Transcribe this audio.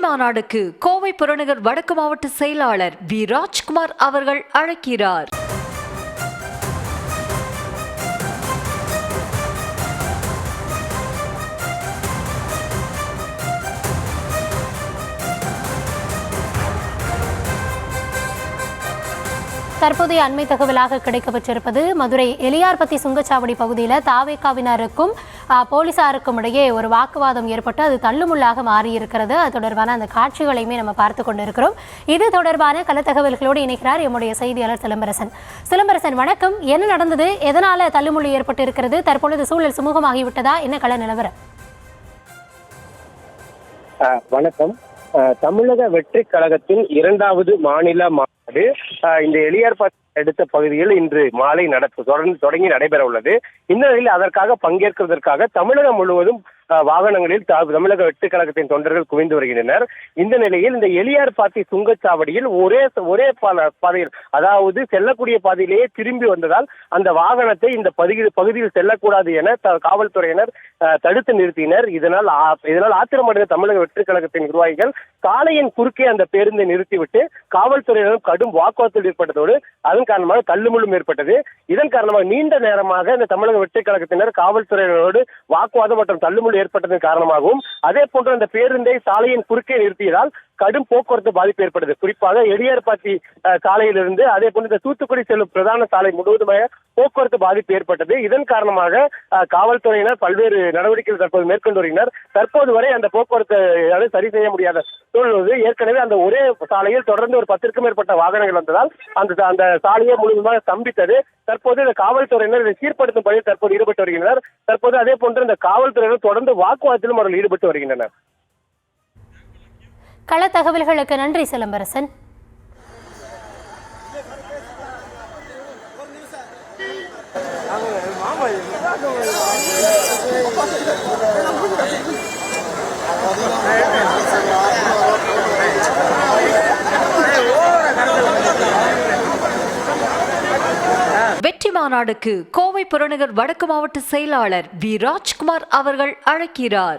மாநாடுக்கு கோவை புறநகர் வடக்கு மாவட்ட செயலாளர் வி ராஜ்குமார் அவர்கள் அழைக்கிறார். தற்போதைய அண்மை தகவலாக கிடைக்கப்பட்டிருப்பது மதுரை எலியார்பத்தி சுங்கச்சாவடி பகுதியில் தாவேகாவினருக்கும் போலீசாருக்கும் இடையே ஒரு வாக்குவாதம் ஏற்பட்டு அது தள்ளுமுள்ளாக மாறியிருக்கிறது. அது தொடர்பான அந்த காட்சிகளையுமே நம்ம பார்த்து கொண்டிருக்கிறோம். இது தொடர்பான கள தகவல்களோடு இணைக்கிறார் எம்முடைய செய்தியாளர் சிலம்பரசன். சிலம்பரசன், வணக்கம். என்ன நடந்தது? எதனால தள்ளுமுள்ளு ஏற்பட்டு இருக்கிறது? தற்பொழுது சூழல் சுமூகமாகிவிட்டதா? என்ன கள நிலவரம்? வணக்கம். தமிழக வெற்றி கழகத்தின் 2வது மாநில மாநாடு இந்த எலியார்பட்டி அடுத்த பகுதியில் இன்று மாலை தொடங்கி நடைபெற உள்ளது. இந்த நிலையில் அதற்காக பங்கேற்பதற்காக தமிழகம் முழுவதும் வாகனங்களில் தமிழக வெற்றி கழகத்தின் தொண்டர்கள் குவிந்து வருகின்றனர். இந்த நிலையில் இந்த எலியார்பட்டி சுங்கச்சாவடியில் ஒரே பாதையில், அதாவது செல்லக்கூடிய பாதையிலேயே திரும்பி வந்ததால் அந்த வாகனத்தை இந்த பகுதியில் செல்லக்கூடாது என காவல்துறையினர் தடுத்து நிறுத்தினர். இதனால் ஆத்திரமடைந்த தமிழக வெற்றி கழகத்தின் நிர்வாகிகள் சாலையின் குறுக்கே அந்த பேருந்தை நிறுத்திவிட்டு காவல்துறையினரும் கடும் வாக்குவாதத்தில் ஏற்பட்டதோடு அதன் காரணமாக தள்ளுமுள்ளும் ஏற்பட்டது. இதன் காரணமாக நீண்ட நேரமாக இந்த தமிழக வெற்றி கழகத்தினர் காவல்துறையினரோடு வாக்குவாதம் மற்றும் தள்ளுமுள்ளு ஏற்பட்டதன் காரணமாகவும் அதே போன்று அந்த பேருந்தை சாலையின் குறுக்கே நிறுத்தியதால் கடும் போக்குவரத்து பாதிப்பு ஏற்பட்டது. குறிப்பாக எலியார்பட்டி சாலையிலிருந்து அதே போன்று இந்த தூத்துக்குடி செல்லும் பிரதான சாலை முழுவதுமாக போக்குவரத்து பாதிப்பு ஏற்பட்டது. இதன் காரணமாக காவல்துறையினர் பல்வேறு நடவடிக்கைகள் தற்போது மேற்கொண்டு வருகின்றனர். தற்போது வரை அந்த போக்குவரத்து சரி செய்ய முடியாத சூழ்நிலை. ஏற்கனவே அந்த ஒரே சாலையில் தொடர்ந்து ஒரு 10க்கும் மேற்பட்ட வாகனங்கள் வந்ததால் அந்த சாலையை முழுவதுமாக ஸ்தம்பித்தது. தற்போது இந்த காவல்துறையினர் இதை சீர்படுத்தும் பணியில் தற்போது ஈடுபட்டு வருகின்றனர். தற்போது அதே போன்று இந்த காவல்துறையினர் தொடர்ந்து வாக்குவாதத்திலும் அவர்கள் ஈடுபட்டு வருகின்றனர். கள தகவல்களுக்கு நன்றி சிலம்பரசன். வெற்றி மாநாடுக்கு கோவை புறநகர் வடக்கு மாவட்ட செயலாளர் வி ராஜ்குமார் அவர்கள் அழைக்கிறார்.